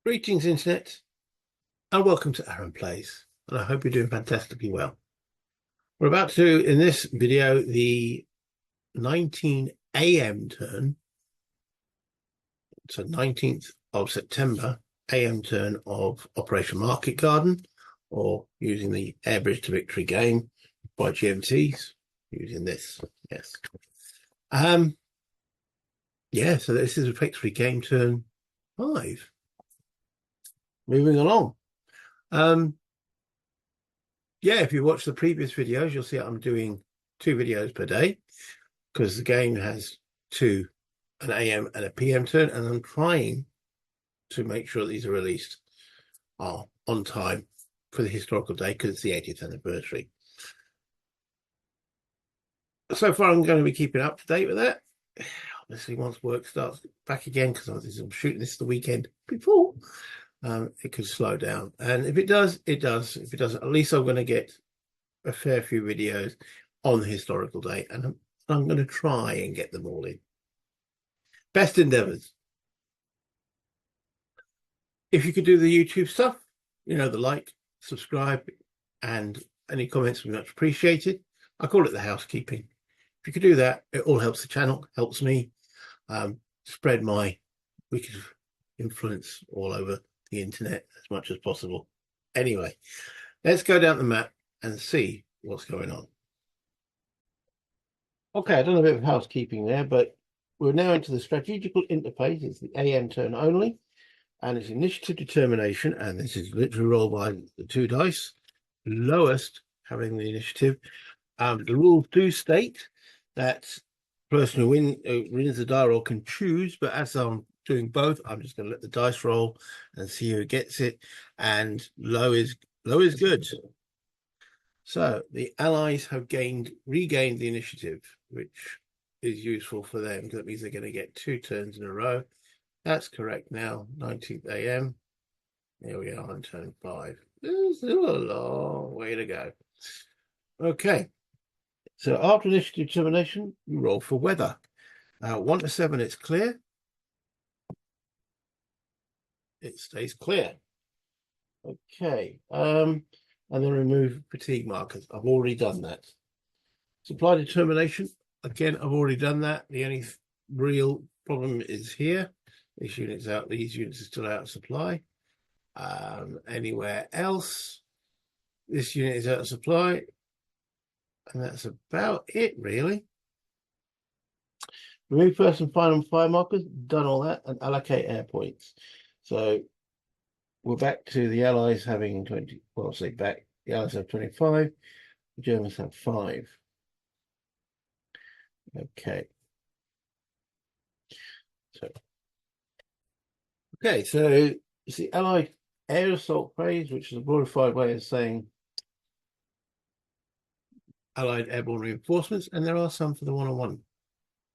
Greetings, Internet, and welcome to Aaron Plays, and I hope you're doing fantastically well. We're about to do, in this video, the 19 AM turn, so 19th of September, AM turn of Operation Market Garden, or using the Air Bridge to Victory game by GMTs, using this, yes. Yeah, so this is effectively game turn 5. Moving along. Yeah, if you watch the previous videos, you'll see I'm doing 2 videos per day because the game has an AM and a PM turn, and I'm trying to make sure these are released on time for the historical day because it's the 80th anniversary. So far, I'm going to be keeping up to date with that. Obviously, once work starts back again, because I'm shooting this the weekend before, it could slow down. And if it does, it does. If it doesn't, at least I'm going to get a fair few videos on the historical day, and I'm going to try and get them all in. Best endeavors. If you could do the YouTube stuff, you know, the like, subscribe, and any comments would be much appreciated. I call it the housekeeping. If you could do that, it all helps the channel, helps me spread my wicked influence all over the internet as much as possible. Anyway, let's go down the map and see what's going on. Okay, I've done a bit of housekeeping there, but we're now into the strategical interface. It's the AM turn only, and it's initiative determination, and this is literally rolled by the 2 dice, lowest having the initiative. The rules do state that the person who wins the die roll can choose, but as I'm doing both, I'm just going to let the dice roll and see who gets it, and low is good. So the Allies have regained the initiative, which is useful for them because that means they're going to get 2 turns in a row. That's correct now. 19th AM. Here we are on turn 5. There's still a long way to go. Okay. So after initiative determination, you roll for weather. 1 to 7, it's clear. It stays clear. Okay. And then remove fatigue markers. I've already done that. Supply determination. Again, I've already done that. The only real problem is here. These units are still out of supply. Anywhere else, this unit is out of supply. And that's about it, really. Remove first and final fire markers. Done all that. And allocate air points. So we're back to the Allies having 20. Well, I'll say back. The Allies have 25. The Germans have 5. Okay. So it's the Allied air assault phase, which is a modified way of saying Allied airborne reinforcements, and there are some for the 101.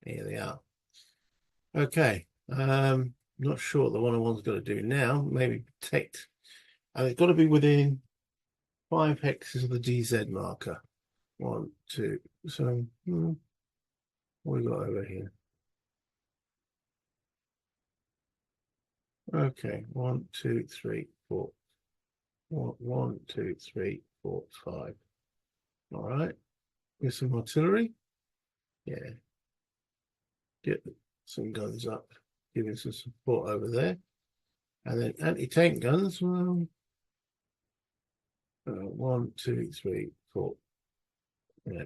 Here they are. Okay. Not sure what the 101's got to do now. Maybe protect. And it's got to be within 5 hexes of the DZ marker. 1, 2. So what we got over here? Okay, 1, 2, 3, 4. 1, 2, 3, 4, 5. All right. With some artillery. Yeah. Get some guns up, giving some support over there. And then anti-tank guns. Well, 1, 2, 3, 4. Yeah.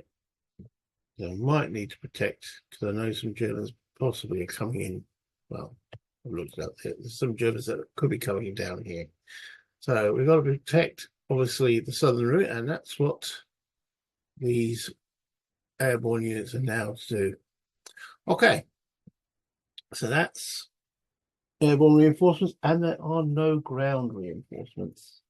So I might need to protect because I know some Germans possibly are coming in. Well, I've looked up there. There's some Germans that could be coming down here. So we've got to protect, obviously, the southern route, and that's what these airborne units are now to do. Okay. So that's airborne reinforcements, and there are no ground reinforcements.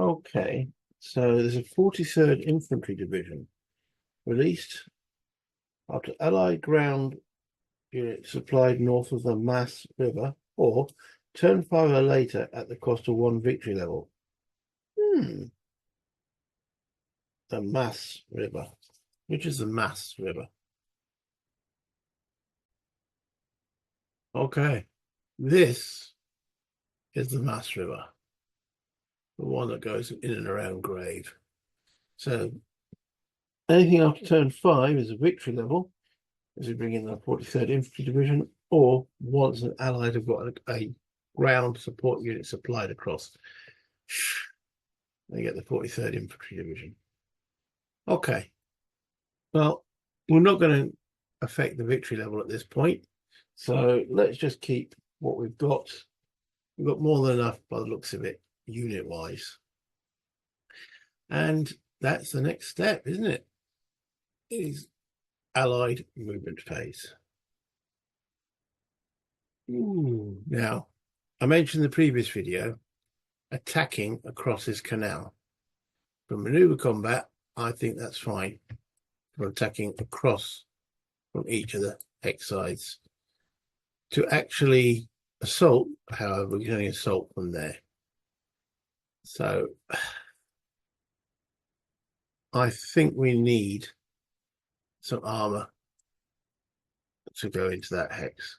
Okay, so there's a 43rd Infantry Division released after Allied ground units supplied north of the Maas River, or turn 5 or later at the cost of 1 victory level. The Maas River. which is the Maas River. Okay, this is the Maas River, the one that goes in and around Grave. So anything after turn 5 is a victory level, as we bring in the 43rd Infantry Division, or once an Allied have got a ground support unit supplied across, they get the 43rd Infantry Division. Okay, well, we're not going to affect the victory level at this point, so let's just keep what we've got. We've got more than enough by the looks of it, unit-wise. And that's the next step, isn't it? Is Allied movement phase. Now, I mentioned in the previous video, attacking across this canal. For maneuver combat, I think that's fine. For attacking across from each of the X sides. To actually assault, however, we can only assault from there. So I think we need some armor to go into that hex.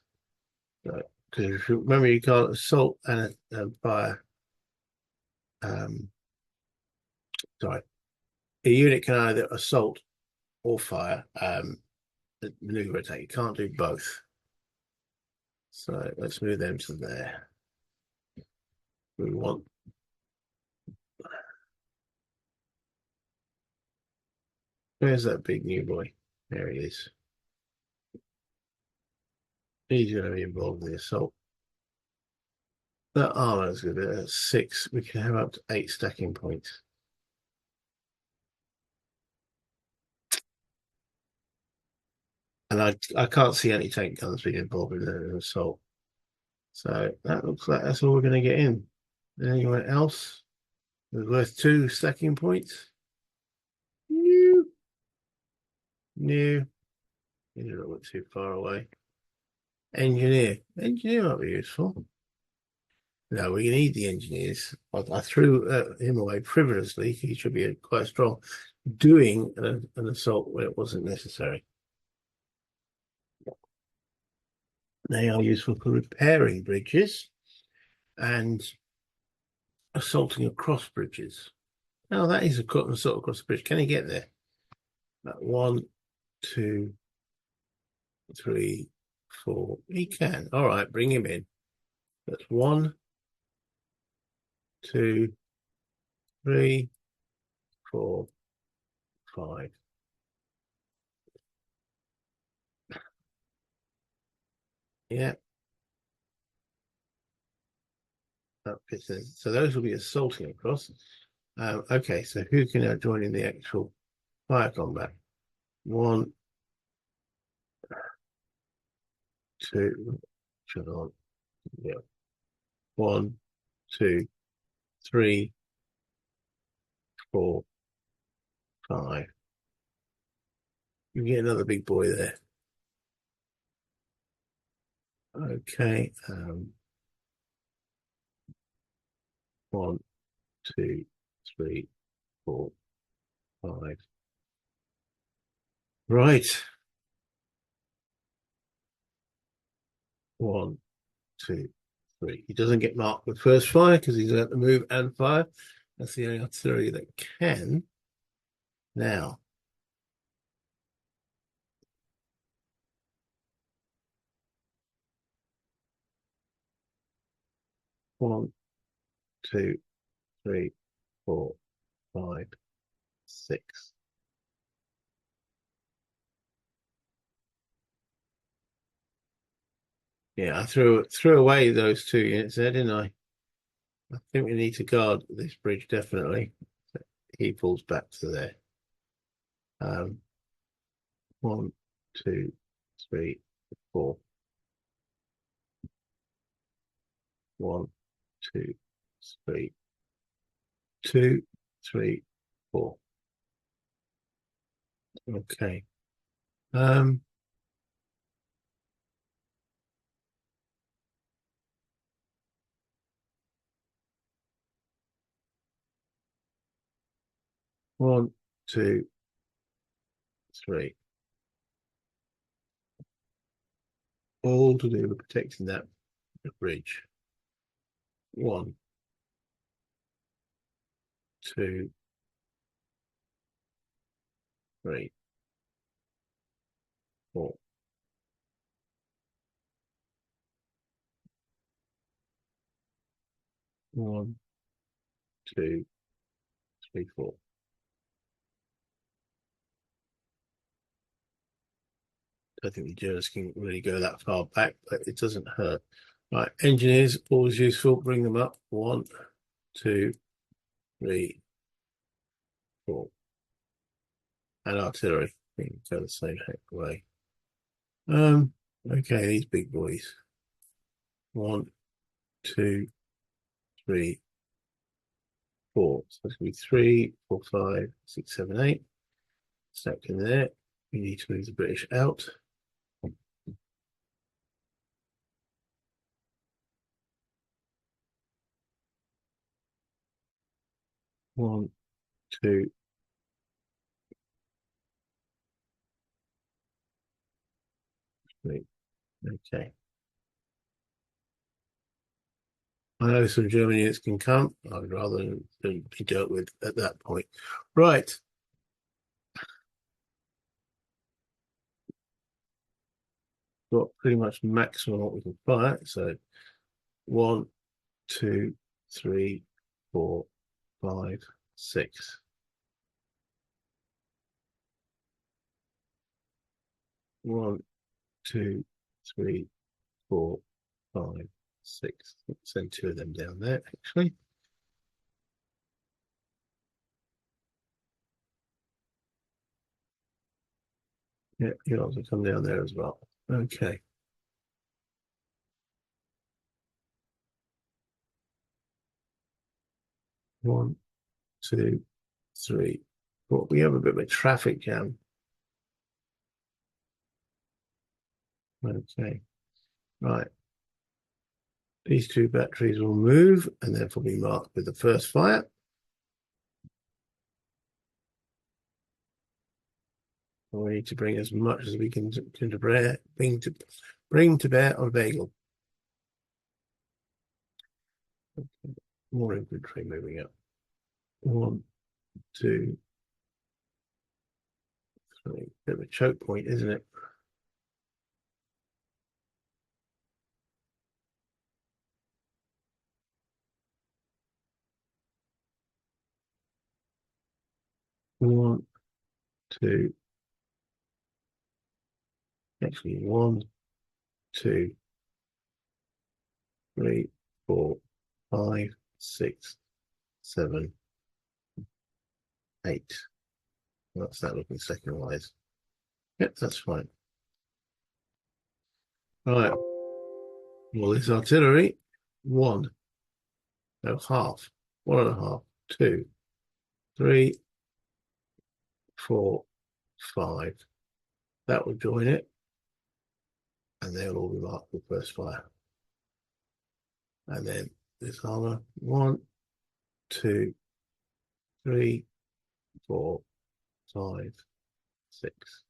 Because if you remember, you can't assault and fire. Sorry, a unit can either assault or fire maneuver attack. You can't do both. So let's move them to there. We want where's that big new boy? There he is. He's going to be involved in the assault. That armor is going to be at 6. We can have up to 8 stacking points. And I can't see anti-tank guns being involved in an assault. So that looks like that's all we're going to get in. Anyone else? It's worth 2 stacking points. New. He's a little bit too far away. Engineer might be useful. No, we need the engineers. I threw him away frivolously. He should be quite strong, doing an assault when it wasn't necessary. They are useful for repairing bridges and assaulting across bridges. Now that is an assault across the bridge. Can he get there? 1, 2, 3, 4. He can. All right, bring him in. That's 1, 2, 3, 4, 5. Yeah. That fits in. So those will be assaulting across. Okay, so who can now join in the actual fire combat? 1, 2, shut on. Yeah. 1, 2, 3, 4, 5. You get another big boy there. Okay. 1, 2, 3, 4, 5. Right. 1, 2, 3. He doesn't get marked with first fire because he's got to move and fire. That's the only artillery that can. Now, one, 2, 3, 4, 5, 6. Yeah, I threw away those 2 units there, didn't I? I think we need to guard this bridge definitely. He pulls back to there. 1, 2, 3, 4. 1, 2, 3, 2, 3, 4. Okay. 1, 2, 3. All to do with protecting that bridge. 1, 2, 3, 4. 1, 2, 3, 4. I don't think the journalists can really go that far back, but it doesn't hurt. Right, engineers, always useful. Bring them up. 1, 2, 3, 4. And artillery. I think go the same heck way. Okay, these big boys. 1, 2, 3, 4. So it's going to be 3, 4, 5, 6, 7, 8. Stacked in there. We need to move the British out. 1, 2, 3. Okay. I know some German units can come. I'd rather than be dealt with at that point. Right. Got pretty much maximum what we can fire. So 1, 2, 3, 4, 5, 6. 1, 2, 3, 4, 5, 6. Let's send 2 of them down there, actually. Yeah, you also come down there as well. Okay. One, 2, 3, 4. We have a bit of a traffic jam. Okay. Right. These 2 batteries will move and therefore be marked with the first fire. We need to bring as much as we can to bring to bear on Bagel. Okay. More infantry moving up. 1, 2, 3. Bit of a choke point, isn't it? One, 2. Actually, 1, 2, 3, 4, 5, 6, 7, 8. What's that looking second wise? Yep, that's fine. Right. Well, this artillery, 1, no, half, 1.5, 2, 3, 4, 5. That will join it, and they'll all be marked with first fire. And then this armor, 1, 2, 3, 4, 5, 6.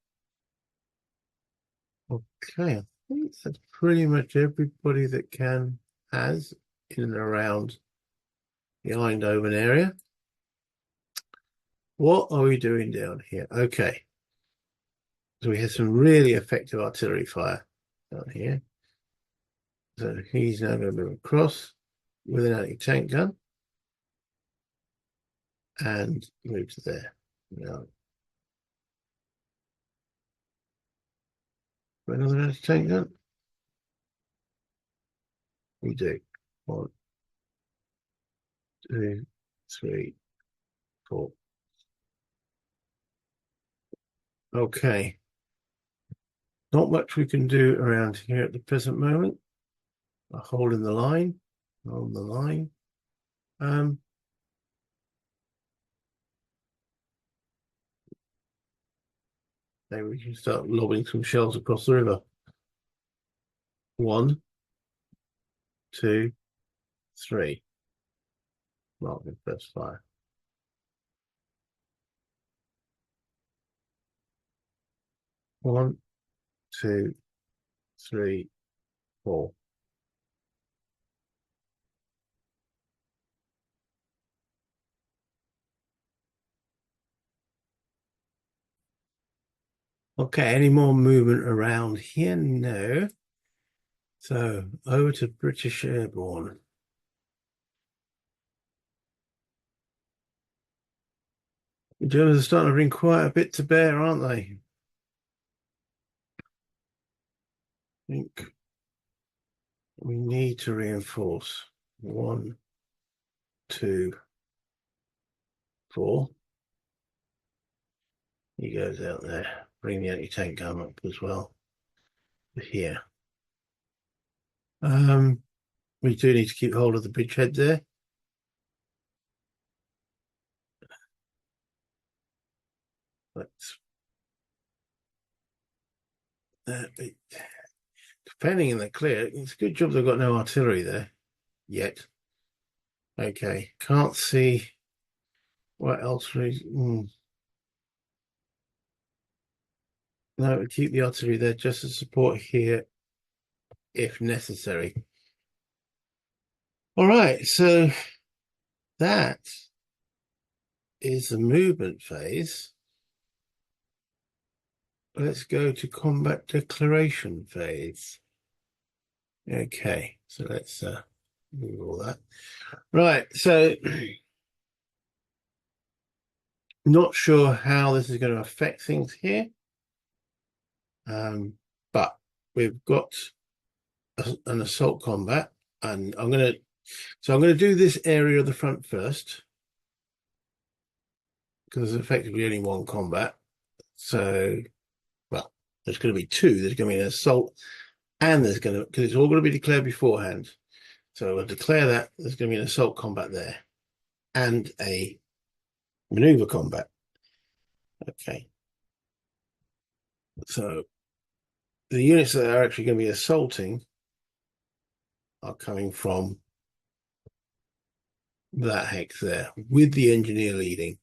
Okay, I think that's pretty much everybody that has in and around the Eindhoven area. What are we doing down here? Okay, so we had some really effective artillery fire down here. So he's now going to move across with an anti-tank gun and move to there. Now, another anti-tank gun. We do. 1, 2, 3, 4. Okay. Not much we can do around here at the present moment. Holding the line. Hold the line. Maybe we can start lobbing some shells across the river. 1, 2, 3. Mark the first fire. 1, 2, 3, 4. Okay, any more movement around here? No. So over to British Airborne. The Germans are starting to bring quite a bit to bear, aren't they? I think we need to reinforce. 1, 2, 4. He goes out there. Bring the anti-tank gun up as well. Here. We do need to keep hold of the bridgehead there. Let's depending in the clear, it's a good job they've got no artillery there yet. Okay, can't see what else. No, keep the artillery there just to support here if necessary. All right, so that is the movement phase. Let's go to combat declaration phase. Okay, so let's move all that. Right, so not sure how this is going to affect things here, but we've got an assault combat, and I'm going to do this area of the front first because there's effectively only one combat. So, well, there's going to be two. There's going to be an assault, and there's going to, because it's all going to be declared beforehand. So I'll declare that there's going to be an assault combat there and a maneuver combat. Okay. So the units that are actually going to be assaulting are coming from that hex there with the engineer leading,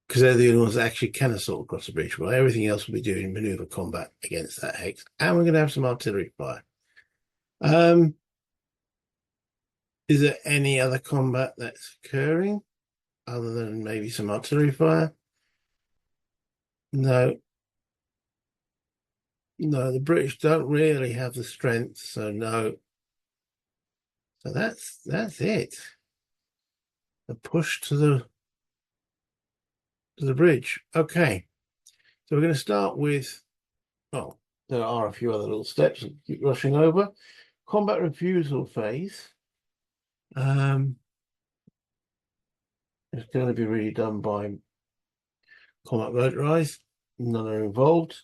because they're the only ones that actually can assault across the bridge. Well, everything else will be doing maneuver combat against that hex, and we're going to have some artillery fire. Is there any other combat that's occurring other than maybe some artillery fire? No. No, the British don't really have the strength, so no. So that's it. The push to the bridge. Okay. So we're going to start with, oh, there are a few other little steps that keep rushing over. Combat refusal phase. It's going to be really done by combat motorized. None are involved.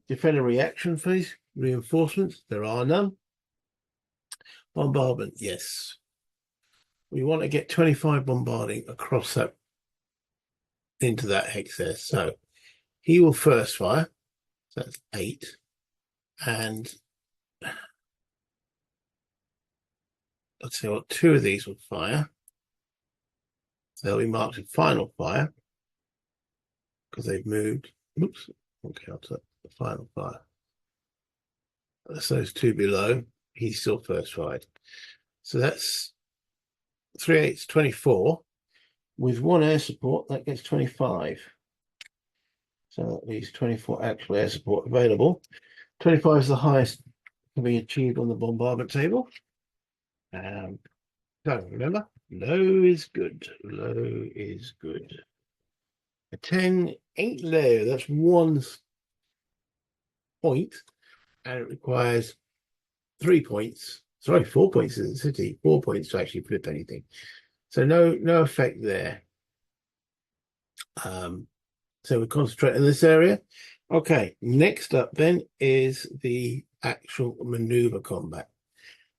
Defender reaction phase. Reinforcements. There are none. Bombardment. Yes. We want to get 25 bombarding across that into that hex there. So he will first fire. So that's 8. And let's see what 2 of these will fire. So they'll be marked in final fire because they've moved. Oops. Okay, I'll take the final fire. That's those 2 below. He's still first fired. So that's 3 8s, 24. With 1 air support, that gets 25. So that leaves 24 actual air support available. 25 is the highest can be achieved on the bombardment table. So remember, low is good. Low is good. A 10 ain't low. That's 1 point, and it requires 3 points. Sorry, 4 points in the city. 4 points to actually flip anything. So no effect there. So we concentrate in this area. Okay, next up then is the actual maneuver combat.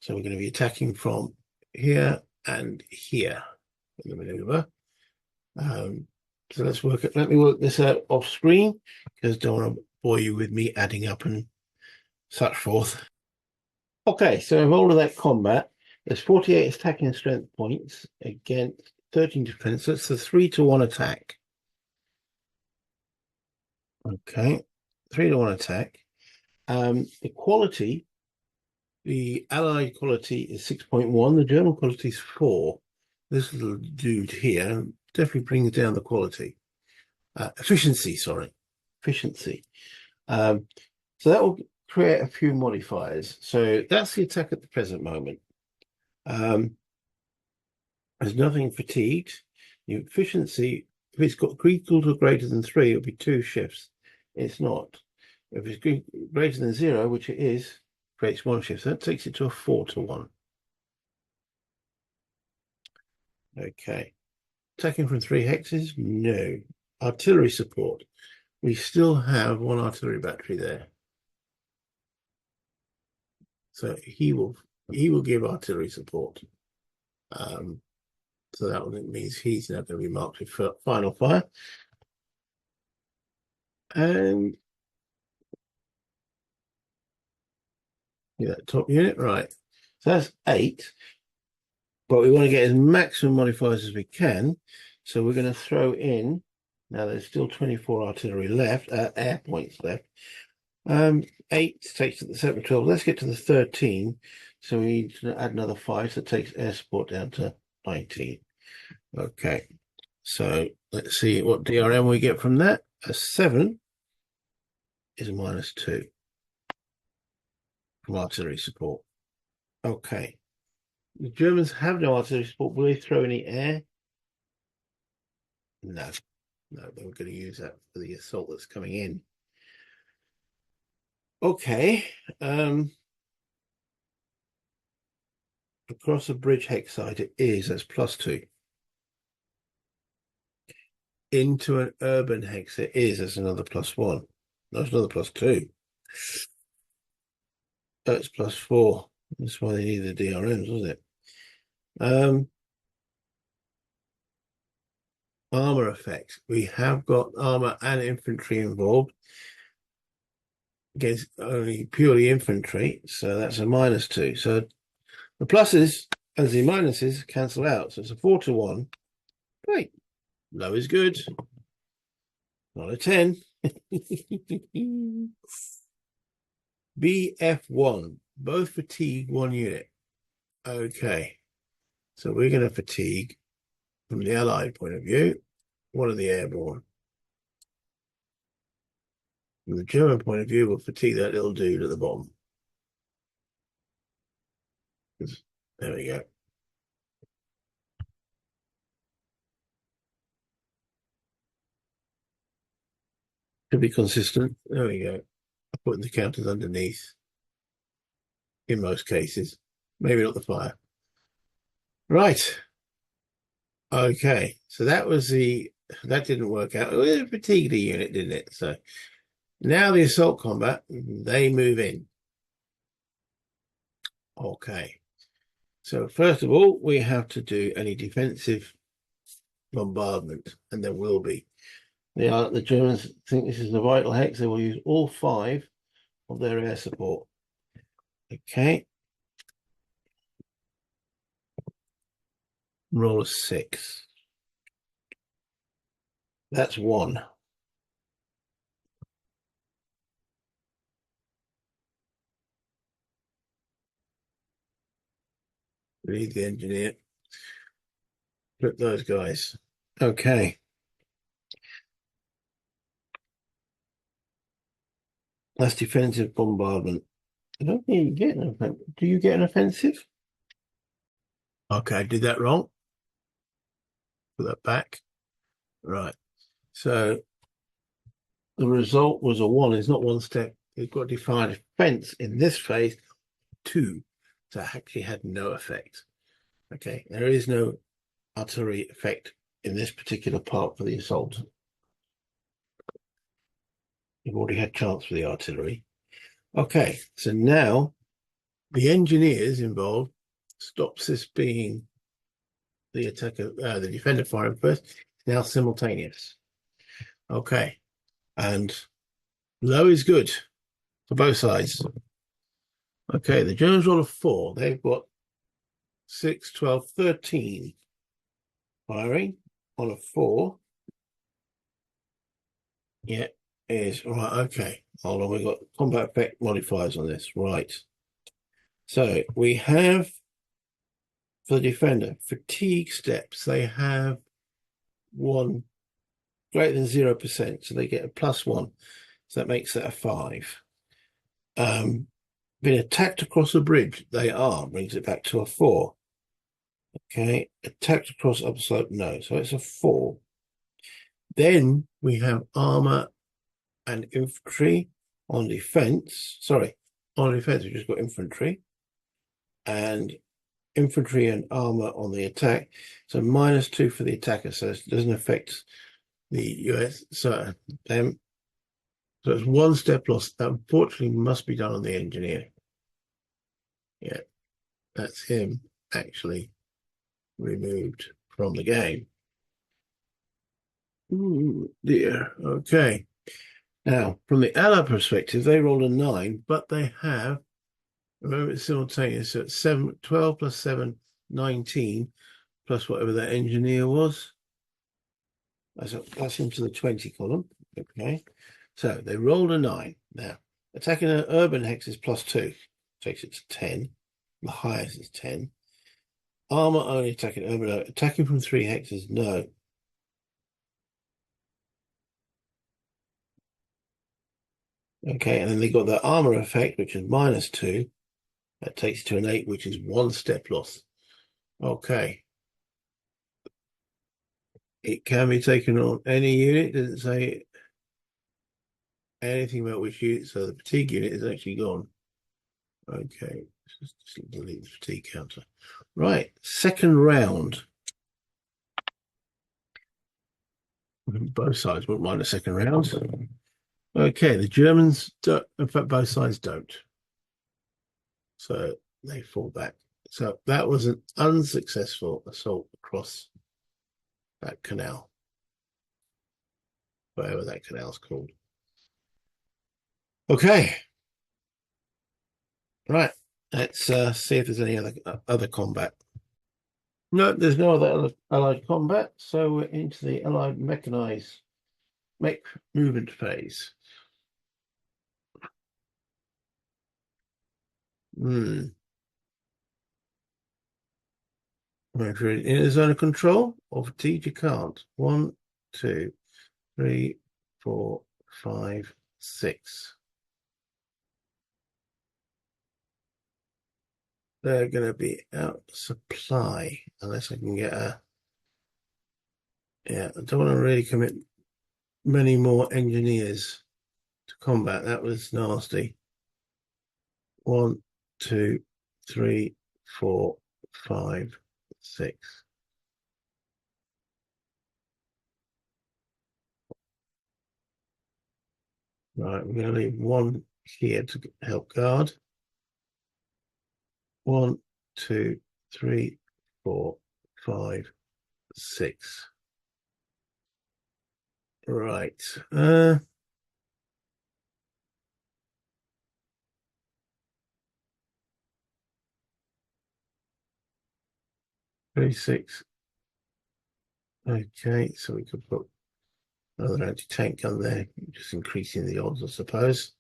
So we're going to be attacking from here and here in the maneuver. So let me work this out off screen because I don't want to bore you with me adding up and such forth. Okay, so of all of that combat, there's 48 attacking strength points against 13 defense. So it's a 3-to-1 attack. Okay, 3-1 attack. The quality, the Allied quality is 6.1. The German quality is 4. This little dude here definitely brings down the quality. Efficiency, sorry. Efficiency. So that will create a few modifiers. So that's the attack at the present moment. There's nothing fatigued. The efficiency, if it's got equal to greater than 3, it'll be 2 shifts. It's not. If it's greater than 0, which it is, creates 1 shift. So that takes it to a 4-1. Okay. Attacking from 3 hexes? No. Artillery support. We still have 1 artillery battery there. So he will give artillery support. So that means he's now going to be marked with final fire. And that top unit, right. So that's 8. But we want to get as maximum modifiers as we can. So we're going to throw in, now there's still 24 artillery left, air points left. 8 takes to the 7, 12. Let's get to the 13. So we need to add another 5. So it takes air support down to 19. Okay. So let's see what DRM we get from that. A 7 is a -2 from artillery support. Okay. The Germans have no artillery support. Will they throw any air? No. No, they were going to use that for the assault that's coming in. Okay. Across the bridge hex side, it is. That's +2. Into an urban hex, it is. That's another +1. That's another +2. That's +4. That's why they need the DRMs, wasn't it? Armor effects. We have got armor and infantry involved against only purely infantry, so that's a -2. So the pluses and the minuses cancel out. So it's a 4-1. Great. Low is good. Not a 10. BF1. Both fatigue 1 unit. Okay. So we're going to fatigue, from the Allied point of view, one of the Airborne. From the German point of view, we'll fatigue that little dude at the bottom. There we go. To be consistent, there we go. I'm putting the counters underneath. In most cases, maybe not the fire. Right. Okay. So that didn't work out. It fatigued the unit, didn't it? So now the assault combat, they move in. Okay. So first of all, we have to do any defensive bombardment, and there will be. The Germans think this is a vital hex. They will use all 5 of their air support. Okay. Roll a 6. That's 1. Read the engineer. Flip those guys. Okay. That's defensive bombardment. I don't think you get an offensive. Do you get an offensive? Okay, I did that wrong. Put that back. Right. So the result was a 1. It's not 1 step. You've got to define a fence in this phase 2. So it actually had no effect. Okay, there is no artillery effect in this particular part for the assault. You've already had chance for the artillery. Okay, so now the engineers involved stops this being the attacker, the defender firing first. It's now simultaneous. Okay, and low is good for both sides. Okay, the Germans roll a 4. They've got 6, 12, 13 firing on a 4. Yeah, is right. Okay, hold on. We've got combat effect modifiers on this, right? So we have for the defender fatigue steps. They have one greater than 0%, so they get a +1. So that makes it a 5. Been attacked across a bridge, they are, brings it back to a 4. Okay, attacked across upslope, no, so it's a 4. Then we have armor and infantry on defense. Sorry, on defense, we just got infantry and infantry and armor on the attack. So -2 for the attacker, so it doesn't affect the US. So them. So it's 1 step loss. That unfortunately must be done on the engineer. Yeah, that's him actually removed from the game. Ooh, dear. Okay. Now, from the Allied perspective, they rolled a 9, but they have, remember, it's simultaneous, so it's 12 plus 7, 19, plus whatever that engineer was. That's into the 20 column. Okay. So they rolled a 9. Now, attacking an urban hex is +2, takes it to 10. The highest is 10. Armor only attacking urban, attacking from 3 hexes, no. Okay, and then they got the armor effect, which is -2. That takes it to an 8, which is 1 step loss. Okay. It can be taken on any unit. Doesn't say anything about which unit, so the fatigue unit is actually gone. Okay, just delete the fatigue counter. Right, second round. Both sides won't mind a second round. Okay, the Germans don't, in fact, both sides don't. So they fall back. So that was an unsuccessful assault across that canal, whatever that canal's called. Okay, right. Let's see if there's any other combat. No, there's no other Allied combat, so we're into the Allied mechanized mech movement phase. If you're in a zone of control or fatigue, you can't. 1, 2, 3, 4, 5, 6. They're going to be out of supply unless I can get a. Yeah, I don't want to really commit many more engineers to combat. That was nasty. 1, 2, 3, 4, 5, 6. Right, we're going to leave 1 here to help guard. 1, 2, 3, 4, 5, 6. Right. 36. Okay, so we could put another anti-tank gun there, just increasing the odds, I suppose.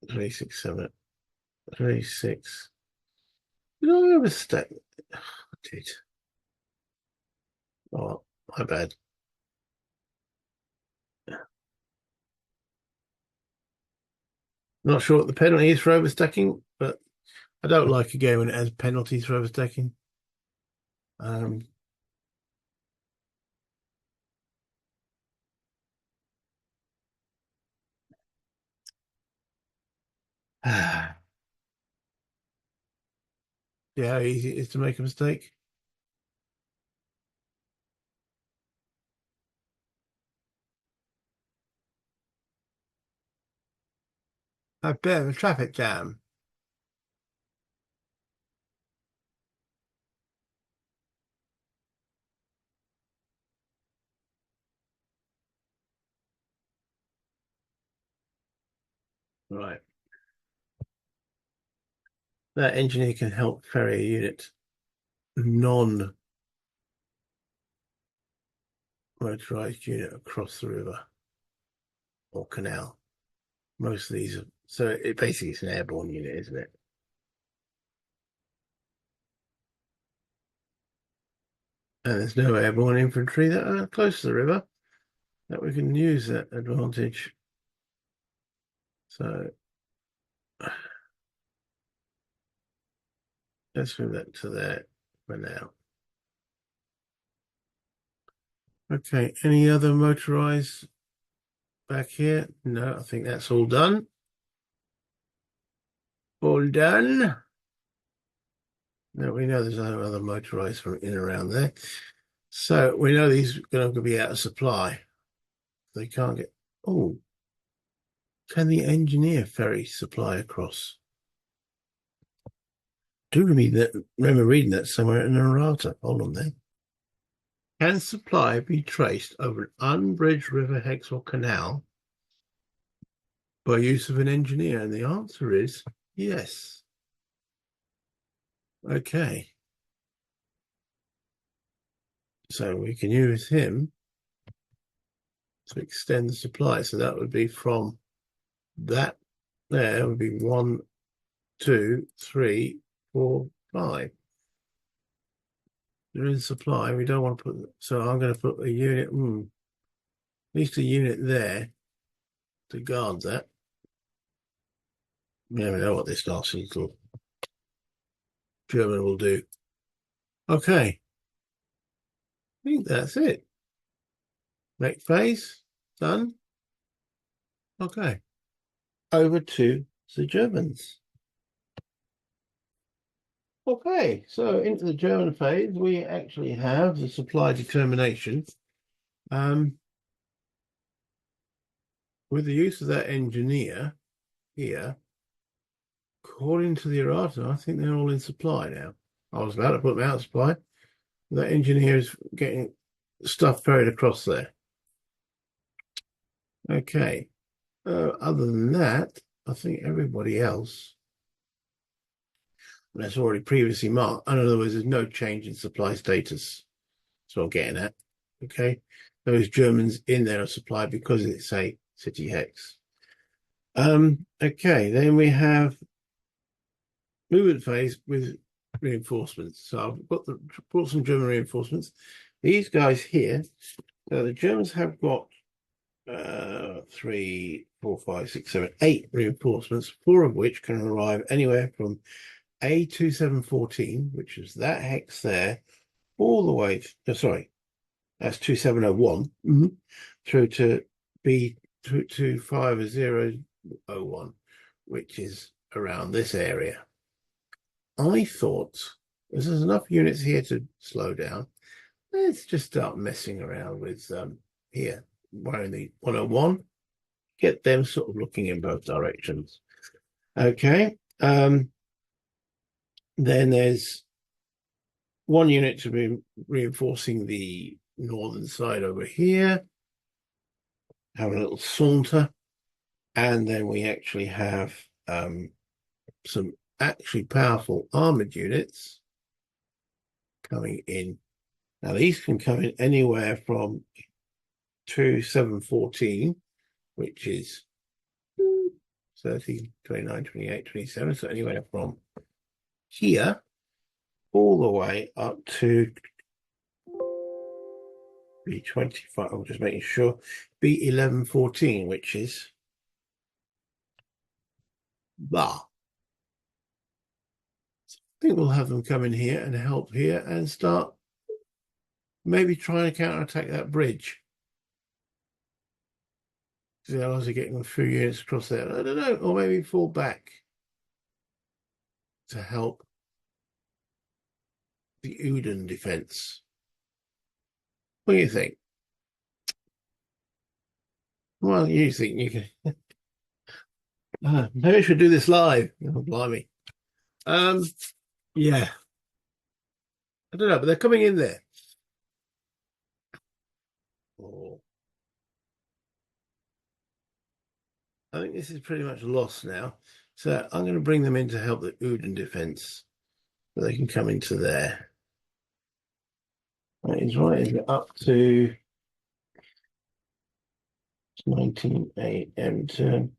367. 36. Did I overstep? I did. Oh, my bad. Not sure what the penalty is for overstacking, but I don't like a game when it has penalties for overstacking. Yeah, how easy it is to make a mistake. A bit of a traffic jam. Right. That engineer can help ferry a unit non. motorized unit across the river or canal. Most of these are, so it basically is an airborne unit, isn't it? And there's no airborne infantry that are close to the river that we can use that advantage. So let's move that to there for now. Okay, any other motorized back here? No, I think that's all done. All done. Now we know there's no other motorized from in around there. So we know these are going to be out of supply. They can't get. Oh, can the engineer ferry supply across? Do remember reading that somewhere in an errata. Hold on then. Can supply be traced over an unbridged river, hex, or canal by use of an engineer? And the answer is yes. Okay. So we can use him to extend the supply. So that would be from that there would be 1, 2, 3, 4, 5. They're in supply. We don't want to put, so I'm going to put a unit, at least a unit there to guard that. We never know what this last little German will do. Okay. I think that's it. Make phase, done. Okay. Over to the Germans. Okay, so into the German phase, we actually have the supply determination. With the use of that engineer here, according to the errata, I think they're all in supply now. I was about to put them out of supply. That engineer is getting stuff ferried across there. Okay. Other than that, I think everybody else that's already previously marked. In other words, there's no change in supply status. That's what I'm getting at. Okay. Those Germans in there are supplied because it's a city hex. Okay, then we have movement phase with reinforcements. So I've brought some German reinforcements. These guys here, the Germans have got 3, 4, 5, 6, 7, 8 reinforcements, 4 of which can arrive anywhere from A2714, which is that hex there, all the way that's 2701, through to B25001, which is around this area. I thought there's enough units here to slow down. Let's just start messing around with here, wearing the 101, get them sort of looking in both directions. Okay. Then there's one unit to be reinforcing the northern side over here. Have a little saunter. And then we actually have some actually powerful armored units coming in. Now these can come in anywhere from 2714, which is 30, 29, 28, 27. So anywhere from here all the way up to B25. I'm just making sure B1114, which is bar. I think we'll have them come in here and help here and start maybe trying to counterattack that bridge. Because the Allies are getting a few units across there. I don't know, or maybe fall back to help the Eindhoven defense. What do you think? Well, you think you can. Maybe I should do this live. Oh, blimey. Yeah. I don't know, but they're coming in there. Oh. I think this is pretty much lost now. So I'm going to bring them in to help the Eindhoven defense. So they can come into there. That is right, up to 19 a.m. turn.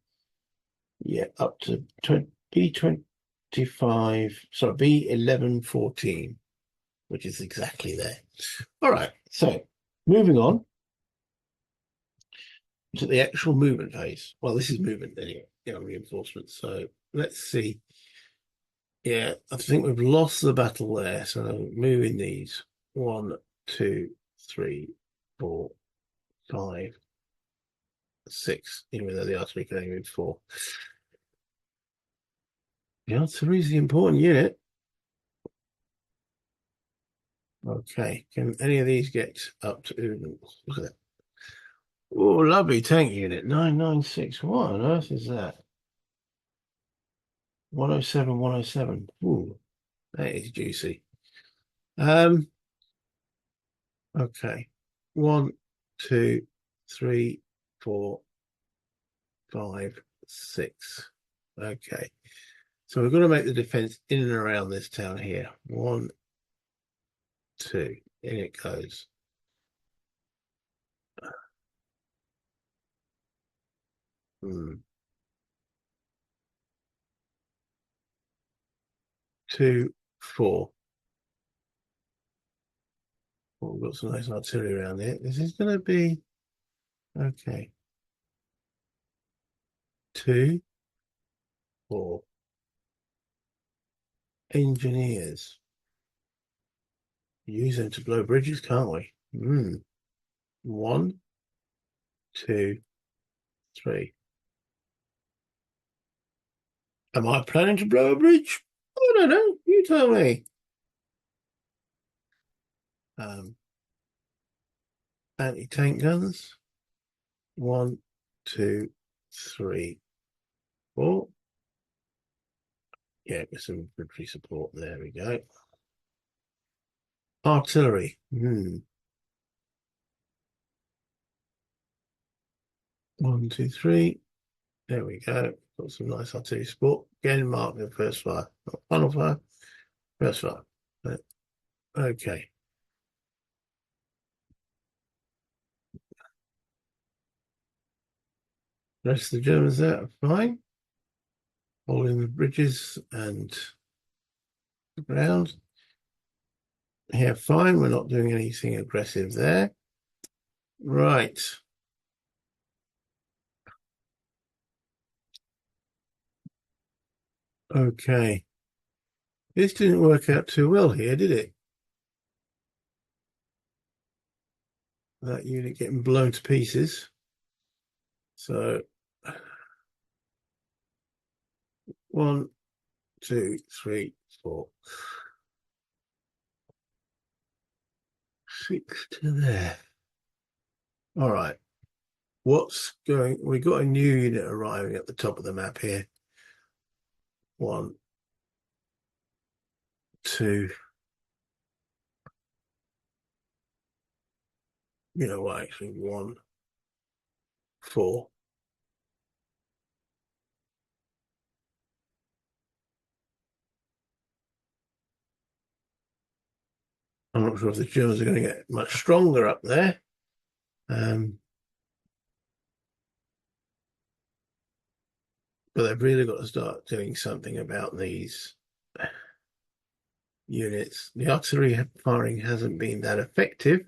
Yeah, up to B25, sorry, B1114, which is exactly there. All right, so moving on to the actual movement phase. Well, this is movement anyway, reinforcement. So let's see. Yeah, I think we've lost the battle there. So moving these 1, 2, 3, 4, 5, 6, even though the artillery can only move 4. The artillery is the important unit. Okay, can any of these get up to, look at that. Oh, lovely tank unit, 996. What on earth is that? 107, 107. Ooh, that is juicy. Okay. 1, 2, 3, 4, 5, 6. Okay. So we're going to make the defense in and around this town here. 1, 2. In it goes. Hmm. 2, 4. Oh, we've got some nice artillery around here. This is going to be okay. 2, 4. Engineers. Use them to blow bridges, can't we? 1, 2, 3. Am I planning to blow a bridge? I don't know. You tell me. Anti-tank guns. 1, 2, 3, 4. Yeah, with some infantry support. There we go. Artillery. 1, 2, 3. There we go. Got some nice artillery support. Again, mark the first fire. Not final fire. First fire. Okay. The rest of the Germans there are fine. Holding the bridges and the ground. Here, fine. We're not doing anything aggressive there. Right. Okay. This didn't work out too well here, did it? That unit getting blown to pieces. So 1, 2, 3, 4, 6 to there. All right. What's going? We got a new unit arriving at the top of the map here. 1, 2. You know what? Actually, 1, 4. I'm not sure if the Germans are going to get much stronger up there. But they've really got to start doing something about these units. The artillery firing hasn't been that effective.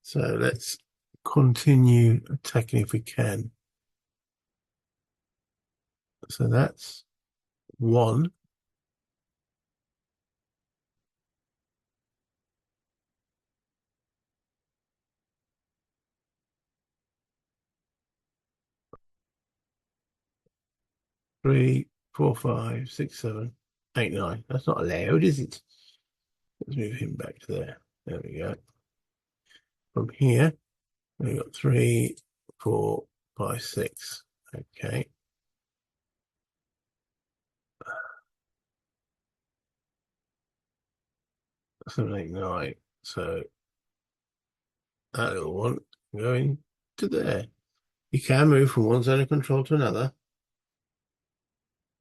So let's continue attacking if we can. So that's 1. Three, 4, 5, 6, 7, 8, 9. That's not allowed, is it? Let's move him back to there. There we go. From here, we've got 3, 4, 5, 6. Okay. 7, 8, 9. So that little one going to there. You can move from one zone of control to another.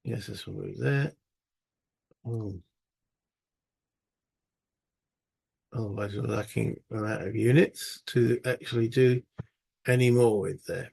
Yes, this will move there. Otherwise, we're lacking amount of units to actually do any more with there.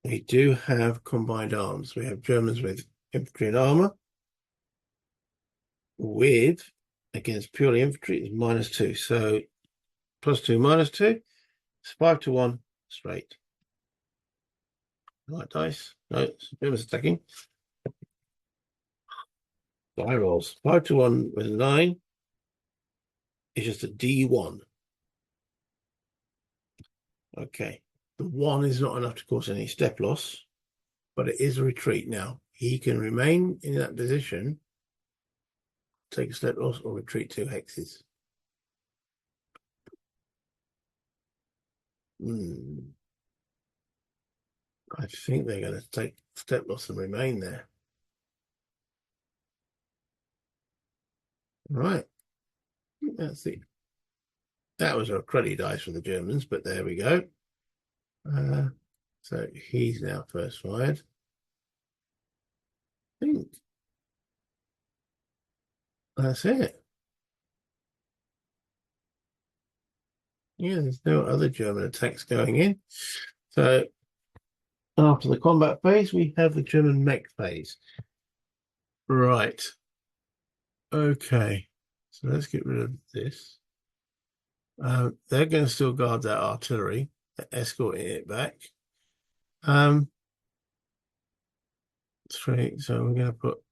we do have combined arms. We have Germans with infantry and armor, with, against purely infantry, it's -2. So +2, -2, it's 5-1 straight. Right dice. No, Germans attacking. Die rolls. 5-1 with a 9 is just a D1. Okay. The 1 is not enough to cause any step loss, but it is a retreat now. He can remain in that position, take a step loss, or retreat 2 hexes. I think they're going to take step loss and remain there. Right. That's it. That was a cruddy dice for the Germans, but there we go. So he's now first fired. I think that's it. Yeah, there's no other German attacks going in. So after the combat phase, we have the German mech phase. Right. Okay. So let's get rid of this. They're going to still guard that artillery, escorting it back. Straight. So we're going to put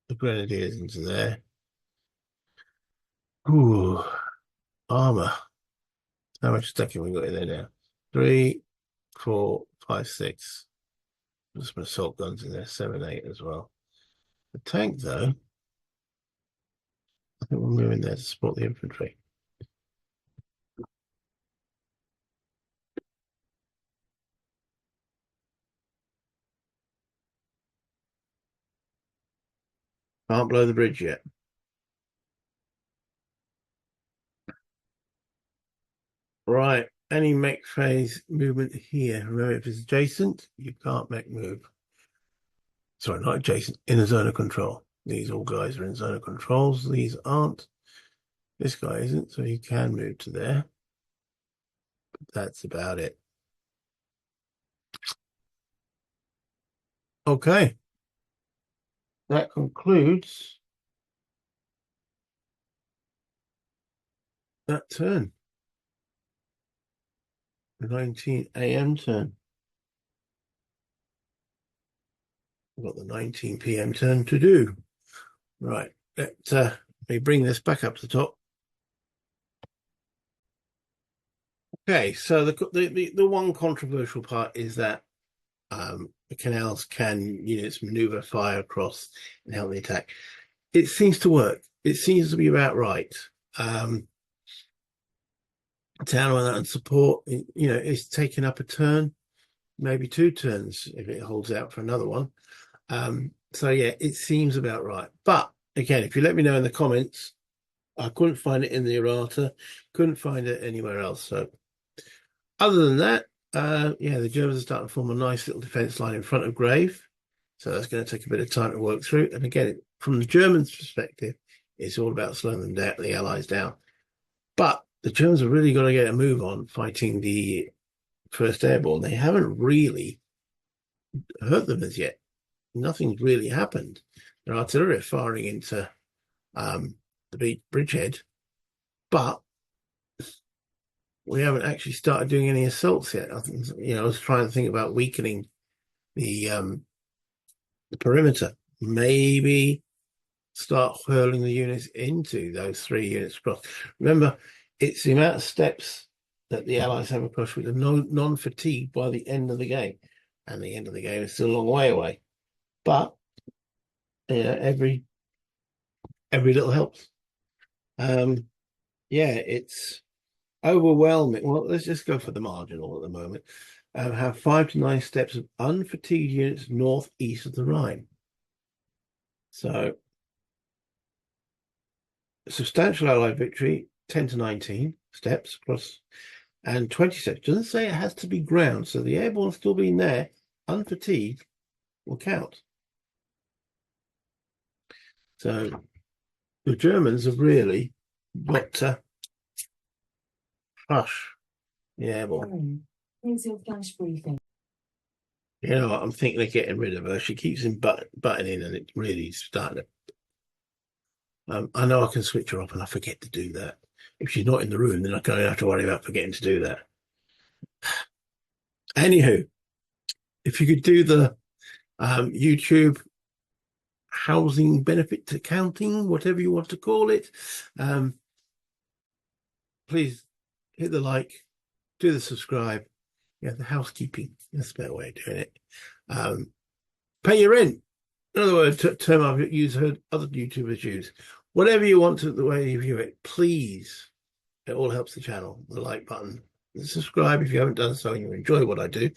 the grenadiers into there. Ooh, armor. How much stacking we got in there now? 3, 4, 5, 6. Just some assault guns in there, 7, 8 as well. The tank, though, I think we're moving there to support the infantry. Can't blow the bridge yet. Right. Any mech phase movement here. Remember, if it's adjacent, you can't mech move. Sorry, not adjacent, in a zone of control. These all guys are in zone of controls. These aren't. This guy isn't, so he can move to there. But that's about it. Okay. That concludes that turn. The 19 AM turn. We've got the 19 PM turn to do. Right. Let me bring this back up to the top. Okay, so the one controversial part is that the canals can units maneuver, fire across, and help the attack. It seems to work. It seems to be about right. Town and support, is taking up a turn, maybe 2 turns if it holds out for another one. So yeah, it seems about right. But again, if you let me know in the comments, I couldn't find it in the errata, couldn't find it anywhere else. So other than that, yeah, the Germans are starting to form a nice little defense line in front of Grave. So that's going to take a bit of time to work through. And again, from the Germans' perspective, it's all about slowing them down, the Allies down. But the Germans have really got to get a move on fighting the 1st Airborne. They haven't really hurt them as yet. Nothing's really happened. Their artillery are firing into the bridgehead, but we haven't actually started doing any assaults yet. I think, I was trying to think about weakening the perimeter. Maybe start hurling the units into those 3 units across. Remember, it's the amount of steps that the Allies have across which are non-fatigued by the end of the game. And the end of the game is still a long way away. But every little helps. Yeah, it's overwhelming. Well, let's just go for the marginal at the moment. Have 5 to 9 steps of unfatigued units northeast of the Rhine. So, substantial Allied victory, 10 to 19 steps across, and 20 steps. Doesn't say it has to be ground, so the Airborne still being there, unfatigued, will count. So, the Germans have really got to crush the Airborne. Flash briefing. You know what? I'm thinking of getting rid of her. She keeps buttoning, and it really starting to. I know I can switch her off, and I forget to do that. If she's not in the room, then I don't have to worry about forgetting to do that. Anywho, if you could do the YouTube housing benefit accounting, whatever you want to call it, please hit the like, do the subscribe. Yeah, the housekeeping. That's a better way of doing it. Pay your rent. In other words, term I've heard other YouTubers use. Whatever you want to, the way you view it, please. It all helps the channel. The like button, the subscribe if you haven't done so and you enjoy what I do.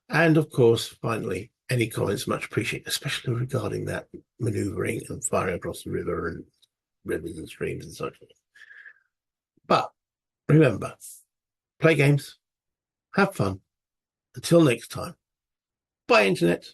And of course, finally, any comments much appreciated, especially regarding that manoeuvring and firing across the river and rivers and streams and such. But remember, play games, have fun. Until next time, bye, Internet.